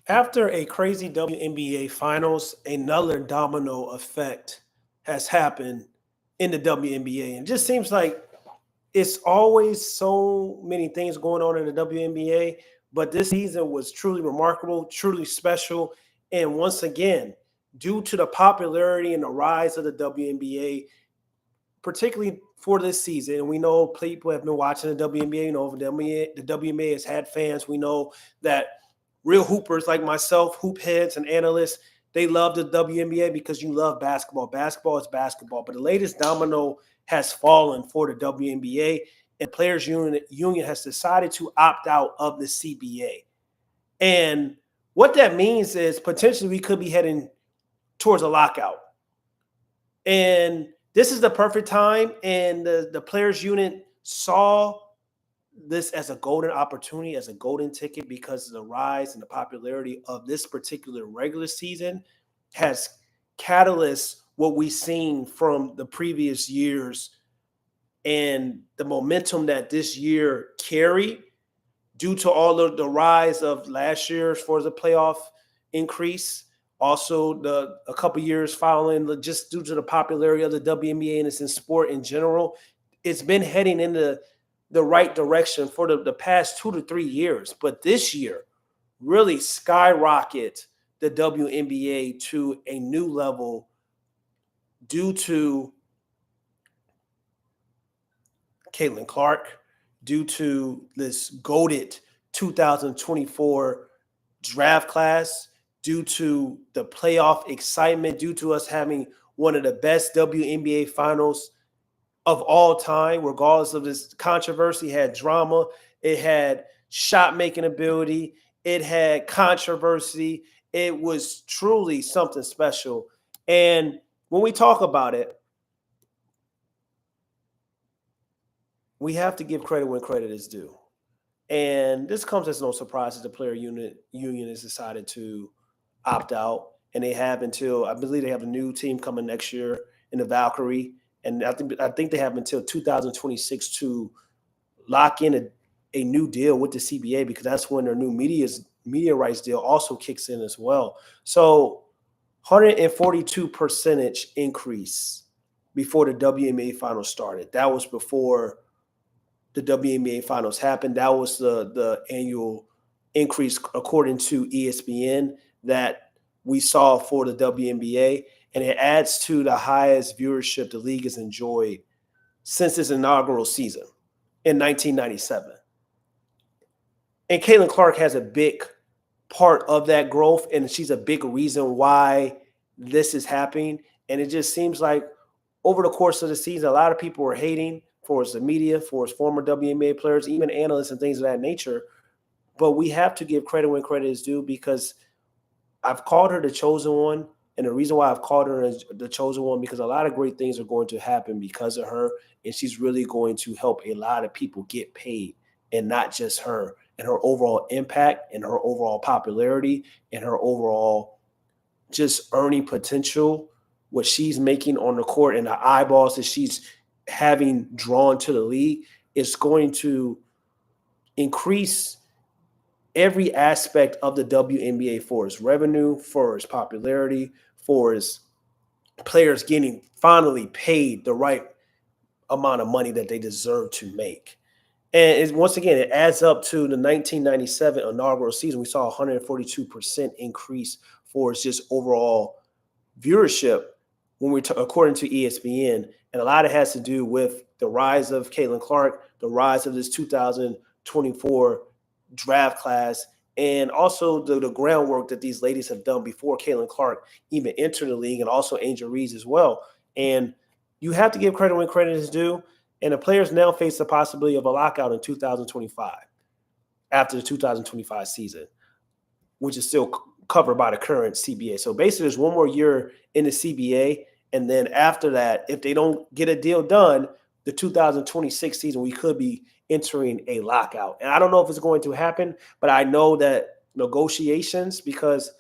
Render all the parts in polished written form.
After a crazy WNBA finals, another domino effect has happened in the WNBA. And it just seems like it's always so many things going on in the WNBA, but this season was truly remarkable, truly special. And once again, due to the popularity and the rise of the WNBA, particularly for this season, and we know people have been watching the WNBA, you know, the WNBA has had fans. We know that real hoopers like myself, hoop heads and analysts, they love the WNBA because you love basketball. Basketball is basketball. But the latest domino has fallen for the WNBA, and Players Union has decided to opt out of the CBA. And what that means is potentially we could be heading towards a lockout. And this is the perfect time. And the Players Union saw this as a golden opportunity, as a golden ticket, because the rise and the popularity of this particular regular season has catalyzed what we've seen from the previous years and the momentum that this year carried due to all of the rise of last year as far as the playoff increase. Also, a couple years following, just due to the popularity of the WNBA and it's in sport in general, it's been heading into the right direction for the past 2 to 3 years. But this year really skyrocket the WNBA to a new level due to Caitlin Clark, due to this goated 2024 draft class, due to the playoff excitement, due to us having one of the best WNBA finals of all time, regardless of this controversy. It had drama, it had shot making ability, it had controversy. It was truly something special. And when we talk about it, we have to give credit when credit is due. And this comes as no surprise that the union has decided to opt out. And they have until, I believe they have a new team coming next year in the Valkyrie. And I think they have until 2026 to lock in a new deal with the CBA, because that's when their new media rights deal also kicks in as well. So 142% increase before the WNBA finals started. That was before the WNBA finals happened. That was the annual increase, according to ESPN, that we saw for the WNBA. And it adds to the highest viewership the league has enjoyed since its inaugural season in 1997. And Caitlin Clark has a big part of that growth, and she's a big reason why this is happening. And it just seems like over the course of the season, a lot of people were hating for the media, for his former WNBA players, even analysts and things of that nature. But we have to give credit when credit is due, because I've called her the chosen one. And the reason why I've called her the chosen one, because a lot of great things are going to happen because of her. And she's really going to help a lot of people get paid, and not just her, and her overall impact and her overall popularity and her overall just earning potential, what she's making on the court and the eyeballs that she's having drawn to the league is going to increase every aspect of the WNBA for its revenue, for its popularity, for its players getting finally paid the right amount of money that they deserve to make. And once again, it adds up to the 1997 inaugural season. We saw a 142% increase for its just overall viewership when according to ESPN. And a lot of it has to do with the rise of Caitlin Clark, the rise of this 2024 draft class, and also the groundwork that these ladies have done before Caitlin Clark even entered the league, and also Angel Reese as well. And you have to give credit when credit is due. And the players now face the possibility of a lockout in 2025 after the 2025 season, which is still covered by the current CBA. So basically, there's one more year in the CBA. And then after that, if they don't get a deal done, the 2026 season, we could be entering a lockout. And I don't know if it's going to happen, but I know that negotiations, because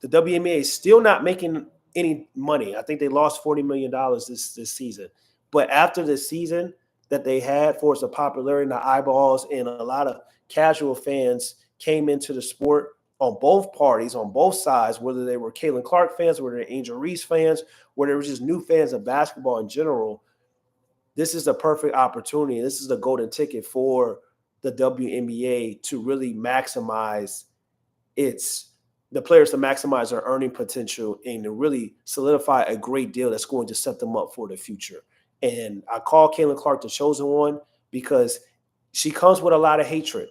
the WNBA is still not making any money. I think they lost $40 million this season. But after the season that they had, for the popularity and the eyeballs, and a lot of casual fans came into the sport on both parties, on both sides, whether they were Caitlin Clark fans, whether they're Angel Reese fans, whether they were just new fans of basketball in general. This is the perfect opportunity. This is the golden ticket for the WNBA to really maximize the players to maximize their earning potential and to really solidify a great deal that's going to set them up for the future. And I call Caitlin Clark the chosen one because she comes with a lot of hatred.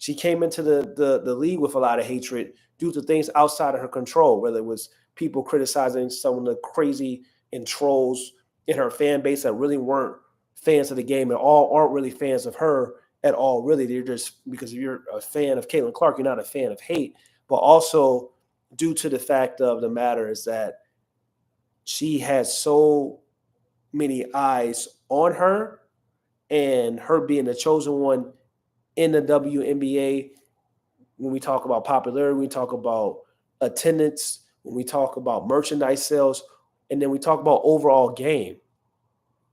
She came into the league with a lot of hatred due to things outside of her control, whether it was people criticizing some of the crazy and trolls in her fan base that really weren't fans of the game and all aren't really fans of her at all. Really, they're just, because if you're a fan of Caitlin Clark, you're not a fan of hate. But also due to the fact of the matter is that she has so many eyes on her, and her being the chosen one in the WNBA, when we talk about popularity, we talk about attendance, when we talk about merchandise sales, and then we talk about overall game.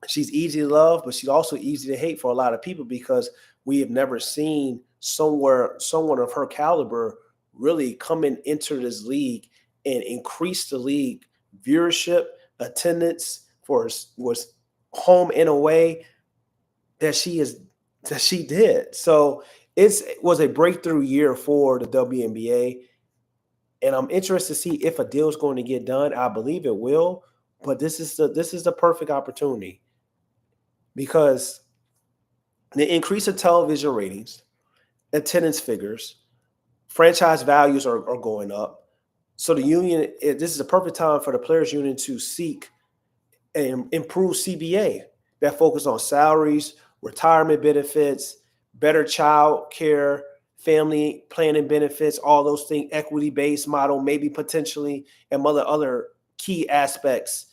She's easy to love, but she's also easy to hate for a lot of people because we have never seen someone of her caliber really come into this league and increase the league viewership, attendance was home and away that she did. So it was a breakthrough year for the WNBA, and I'm interested to see if a deal is going to get done. I believe it will, but this is the perfect opportunity because the increase of television ratings, attendance figures, franchise values are going up. So the union, this is a perfect time for the players union to seek and improve CBA that focus on salaries, retirement benefits, better child care, family planning benefits, all those things, equity-based model, maybe potentially, and other key aspects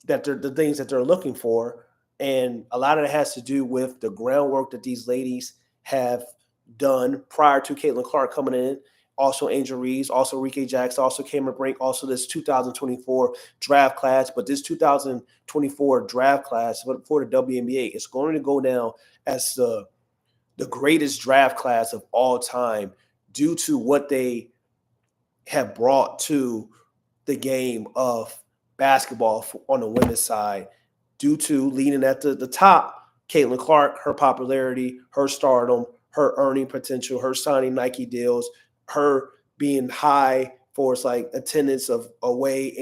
that they're the things that they're looking for. And a lot of it has to do with the groundwork that these ladies have done prior to Caitlin Clark coming in. Also Angel Reese, also Rike Jackson, also Cameron Brink, also this 2024 draft class. But this 2024 draft class for the WNBA is going to go down as the greatest draft class of all time due to what they have brought to the game of basketball on the women's side, due to leading at the top, Caitlin Clark, her popularity, her stardom, her earning potential, her signing Nike deals, her being high for its like attendance of away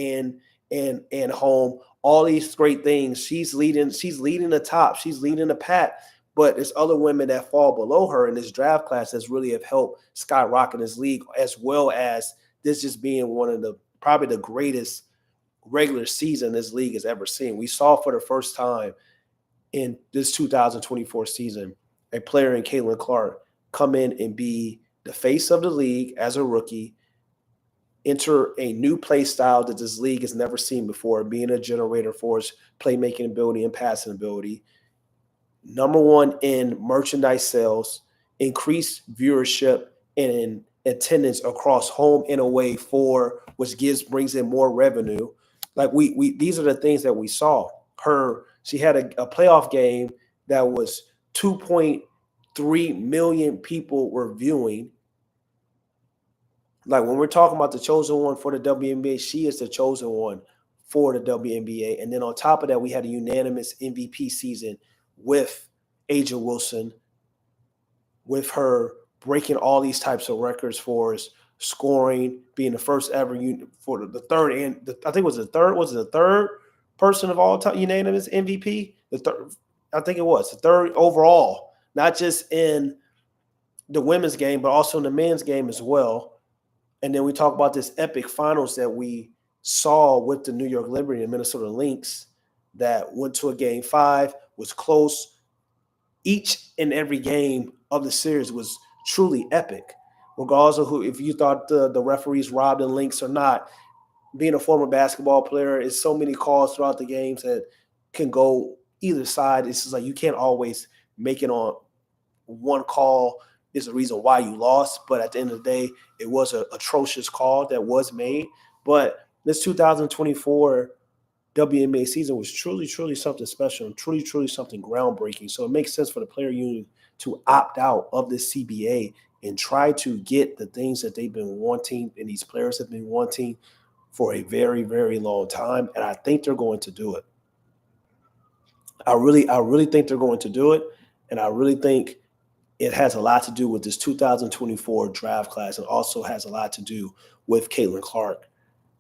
and home, all these great things. She's leading the top, she's leading the pack. But there's other women that fall below her in this draft class that's really have helped skyrocket this league, as well as this just being one of the probably the greatest regular season this league has ever seen. We saw for the first time in this 2024 season a player in Caitlin Clark come in and be the face of the league as a rookie, enter a new play style that this league has never seen before, being a generator for his playmaking ability and passing ability. Number one in merchandise sales, increased viewership and attendance across home and away for which brings in more revenue. Like we these are the things that we saw. She had a playoff game that was 2.3 million people were viewing. Like when we're talking about the chosen one for the WNBA, she is the chosen one for the WNBA. And then on top of that, we had a unanimous MVP season with Aja Wilson, with her breaking all these types of records for us, scoring, being the first ever for the third, and I think it was the third person of all time unanimous MVP. The third, I think it was the third overall, not just in the women's game, but also in the men's game as well. And then we talk about this epic finals that we saw with the New York Liberty and Minnesota Lynx that went to a game 5, was close. Each and every game of the series was truly epic, regardless of if you thought the referees robbed the Lynx or not. Being a former basketball player, is so many calls throughout the games that can go either side. It's just like you can't always make it on one call is the reason why you lost. But at the end of the day, it was an atrocious call that was made. But this 2024 WNBA season was truly, truly something special, truly something groundbreaking. So it makes sense for the player union to opt out of this CBA and try to get the things that they've been wanting and these players have been wanting for a very, very long time. And I think they're going to do it. I really think they're going to do it. And I really think it has a lot to do with this 2024 draft class, and also has a lot to do with Caitlin Clark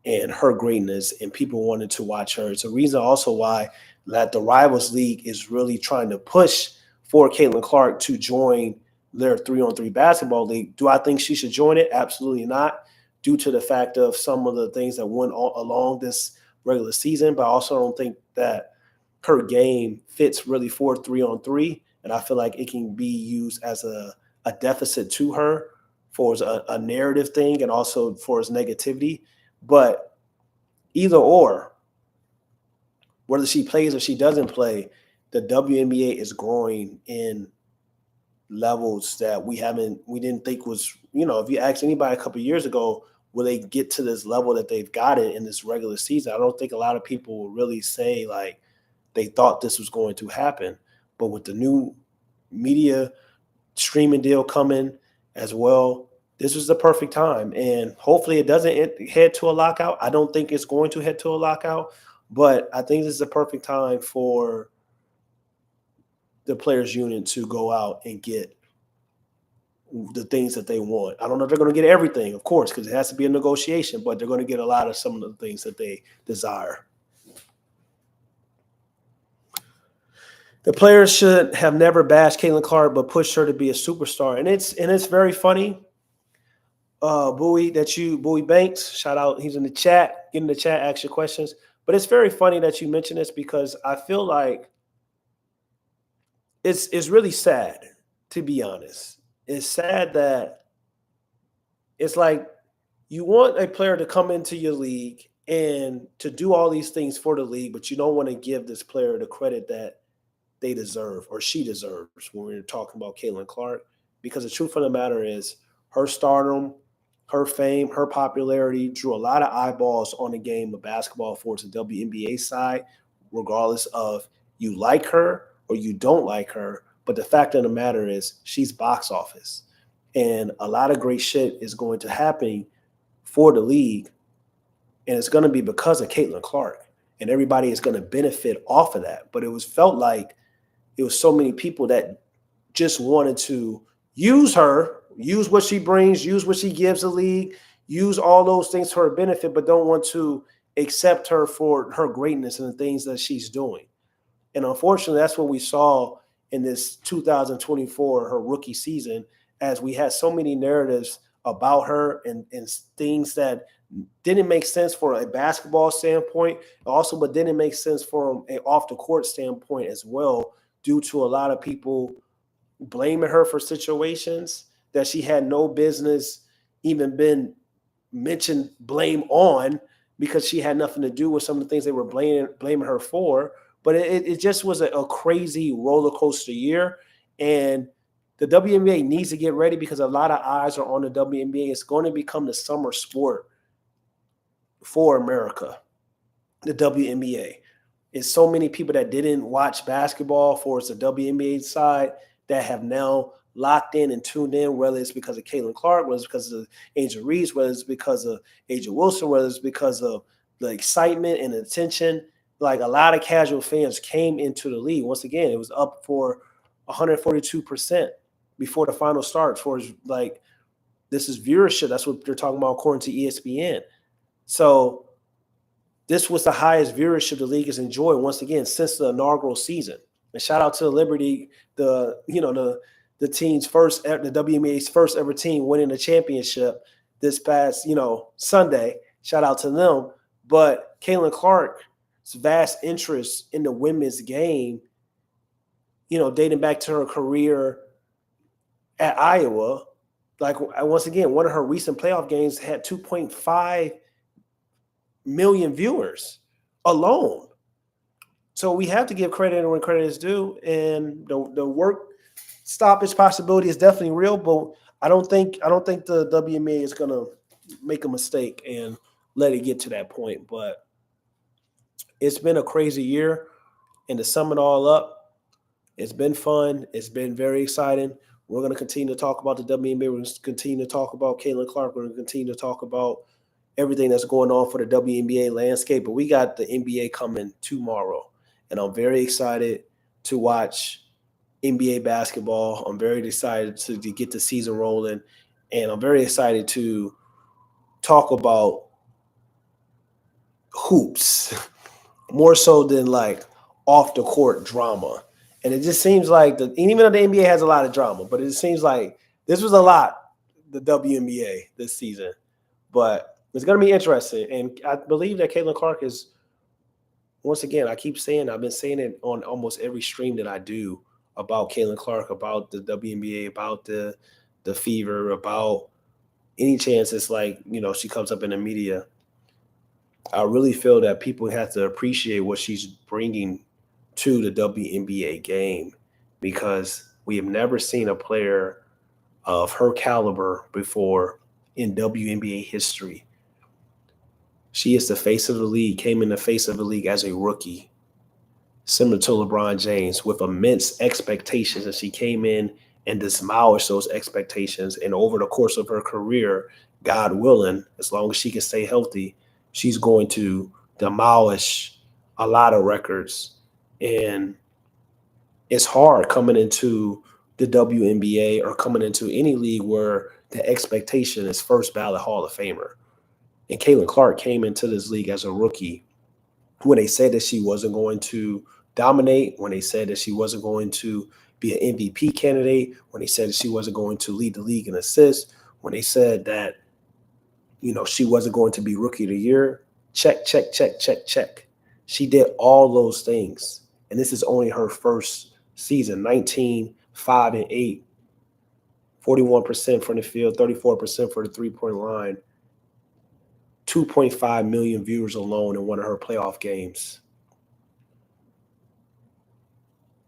and her greatness and people wanting to watch her. It's a reason also why that the Rivals League is really trying to push for Caitlin Clark to join their 3-on-3 basketball league. Do I think she should join it? Absolutely not, due to the fact of some of the things that went along this regular season. But I also don't think that her game fits really for 3-on-3. And I feel like it can be used as a deficit to her for a narrative thing and also for its negativity. But either or, whether she plays or she doesn't play, the WNBA is growing in levels that we didn't think was, if you ask anybody a couple of years ago, will they get to this level that they've got it in this regular season? I don't think a lot of people will really say like they thought this was going to happen. But with the new media streaming deal coming as well, this was the perfect time. And hopefully it doesn't head to a lockout. I don't think it's going to head to a lockout, but I think this is the perfect time for the players union to go out and get the things that they want. I don't know if they're going to get everything, of course, because it has to be a negotiation, but they're going to get a lot of some of the things that they desire. The players should have never bashed Caitlin Clark, but pushed her to be a superstar. And it's very funny. Bowie Banks, shout out. He's in the chat. Get in the chat, ask your questions. But it's very funny that you mention this, because I feel like it's really sad, to be honest. It's sad that it's like you want a player to come into your league and to do all these things for the league, but you don't want to give this player the credit that they deserve or she deserves when we're talking about Caitlin Clark. Because the truth of the matter is her stardom, her fame, her popularity drew a lot of eyeballs on the game of basketball for the WNBA side, regardless of you like her or you don't like her. But the fact of the matter is she's box office. And a lot of great shit is going to happen for the league. And it's going to be because of Caitlin Clark. And everybody is going to benefit off of that. But it felt like it was so many people that just wanted to use her, use what she brings, use what she gives the league, use all those things for her benefit, but don't want to accept her for her greatness and the things that she's doing. And unfortunately, that's what we saw in this 2024, her rookie season, as we had so many narratives about her and things that didn't make sense for a basketball standpoint, also, but didn't make sense from an off-the-court standpoint as well, due to a lot of people blaming her for situations that she had no business even been mentioned blame on, because she had nothing to do with some of the things they were blaming her for. But it just was a crazy roller coaster year. And the WNBA needs to get ready, because a lot of eyes are on the WNBA. It's going to become the summer sport for America, the WNBA. It's so many people that didn't watch basketball for the WNBA side that have now locked in and tuned in, whether it's because of Caitlin Clark, whether it's because of Angel Reese, whether it's because of Aja Wilson, whether it's because of the excitement and attention. Like, a lot of casual fans came into the league. Once again, it was up for 142% before the final start. For like, this is viewership. That's what they're talking about according to ESPN. So this was the highest viewership the league has enjoyed, once again, since the inaugural season. And shout out to the Liberty, the team's first, the WNBA's first ever team winning the championship this past, Sunday. Shout out to them. But Caitlin Clark's vast interest in the women's game, dating back to her career at Iowa, like, once again, one of her recent playoff games had 2.5 million viewers alone. So we have to give credit when credit is due, and the work stoppage possibility is definitely real. But I don't think the WNBA is going to make a mistake and let it get to that point. But it's been a crazy year, and to sum it all up, it's been fun. It's been very exciting. We're going to continue to talk about the WNBA. We're going to continue to talk about Caitlin Clark. We're going to continue to talk about everything that's going on for the WNBA landscape. But we got the NBA coming tomorrow, and I'm very excited to watch NBA basketball. I'm very excited to get the season rolling, and I'm very excited to talk about hoops more so than like off the court drama. And it just seems like even though the NBA has a lot of drama, but it seems like this was a lot, the WNBA this season. But it's going to be interesting. And I believe that Caitlin Clark is, once again, I've been saying it on almost every stream that I do about Caitlin Clark, about the WNBA, about the fever, about any chance it's like, she comes up in the media. I really feel that people have to appreciate what she's bringing to the WNBA game, because we have never seen a player of her caliber before in WNBA history. She is the face of the league, came in the face of the league as a rookie, similar to LeBron James, with immense expectations, and she came in and demolished those expectations. And over the course of her career, God willing, as long as she can stay healthy, she's going to demolish a lot of records. And it's hard coming into the WNBA or coming into any league where the expectation is first ballot Hall of Famer. And Caitlin Clark came into this league as a rookie when they said that she wasn't going to dominate, when they said that she wasn't going to be an MVP candidate, when they said that she wasn't going to lead the league in assists, when they said that, she wasn't going to be rookie of the year. Check, check, check, check, check. She did all those things. And this is only her first season, 19, 5 and 8, 41% from the field, 34% for the three-point line, 2.5 million viewers alone in one of her playoff games.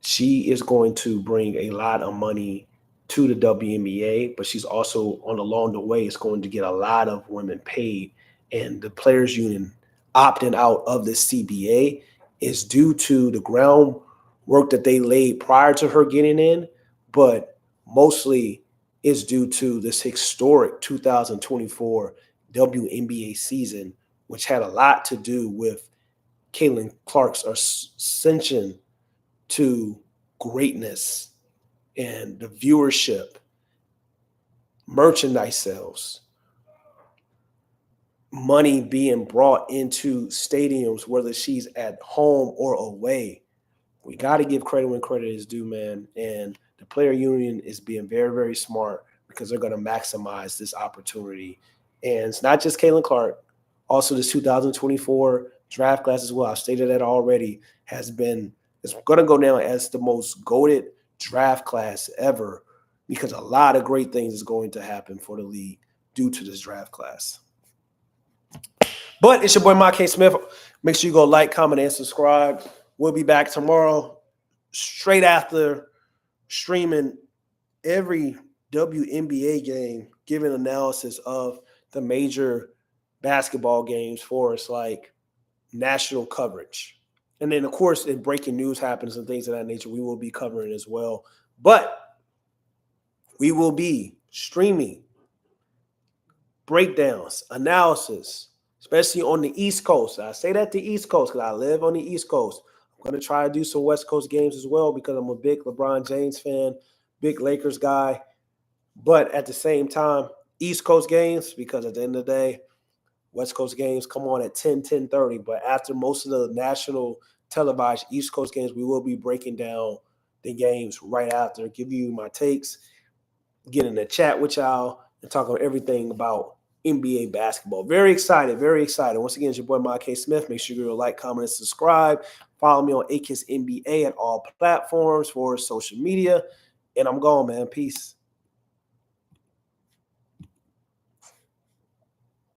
She is going to bring a lot of money to the WNBA, but she's also along the way is going to get a lot of women paid. And the Players Union opting out of the CBA is due to the groundwork that they laid prior to her getting in, but mostly is due to this historic 2024 WNBA season, which had a lot to do with Caitlin Clark's ascension to greatness and the viewership, merchandise sales, money being brought into stadiums, whether she's at home or away. We got to give credit when credit is due, man. And the player union is being very, very smart because they're going to maximize this opportunity. And it's not just Caitlin Clark. Also, this 2024 draft class as well, I've stated that already, it's going to go down as the most goated draft class ever, because a lot of great things is going to happen for the league due to this draft class. But it's your boy, Mike K. Smith. Make sure you go like, comment, and subscribe. We'll be back tomorrow straight after streaming every WNBA game, giving analysis of the major basketball games for us, like national coverage. And then, of course, if breaking news happens and things of that nature, we will be covering as well. But we will be streaming breakdowns, analysis, especially on the East Coast. I say that the East Coast because I live on the East Coast. I'm going to try to do some West Coast games as well because I'm a big LeBron James fan, big Lakers guy. But at the same time, East Coast games, because at the end of the day, West Coast games come on at 10, 10:30. But after most of the national televised East Coast games, we will be breaking down the games right after, give you my takes, get in the chat with y'all, and talk about everything about NBA basketball. Very excited, very excited. Once again, it's your boy, Mike K. Smith. Make sure you go like, comment, and subscribe. Follow me on AKIS NBA at all platforms for social media. And I'm gone, man. Peace.